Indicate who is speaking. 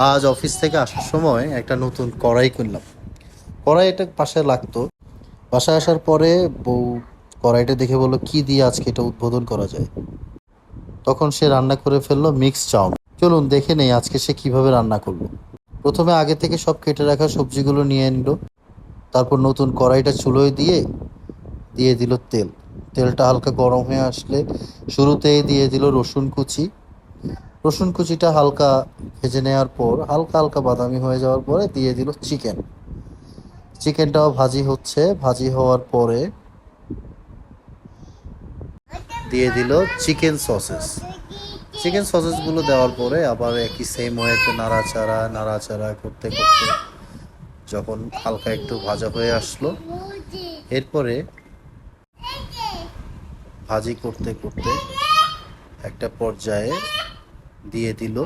Speaker 1: আজ অফিস থেকে আসার সময় একটা নতুন কড়াই কিনলাম। কড়াইটা পাশে লাগতো। বাসায় আসার পরে বউ কড়াইটা দেখে বললো, কি দিয়ে আজকে এটা উদ্বোধন করা যায়। তখন সে রান্না করে ফেললো মিক্স চাউমিন। চলুন দেখে নেই আজকে সে কিভাবে রান্না করলো। প্রথমে আগে থেকে সব কেটে রাখা সবজিগুলো নিয়ে নিল। তারপর নতুন কড়াইটা চুলোয় দিয়ে দিয়ে দিল তেল। তেলটা হালকা গরম হয়ে আসলে শুরুতেই দিয়ে দিল রসুন কুচি। রসুন কুচিটা হালকা ভেজে নেওয়ার পর হালকা হালকা বাদামি হয়ে যাওয়ার পরে দিয়ে দিল চিকেন। চিকেনটাও ভাজি হচ্ছে। ভাজি হওয়ার পরে দিয়ে দিল চিকেন সসেস। চিকেন সসেসগুলো দেওয়ার পরে আবার একই সেম ওয়েতে নাড়াচাড়া নাড়াচাড়া করতে করতে যখন হালকা একটু ভাজা হয়ে আসলো, এরপরে ভাজি করতে করতে একটা পর্যায়ে দিয়ে দিল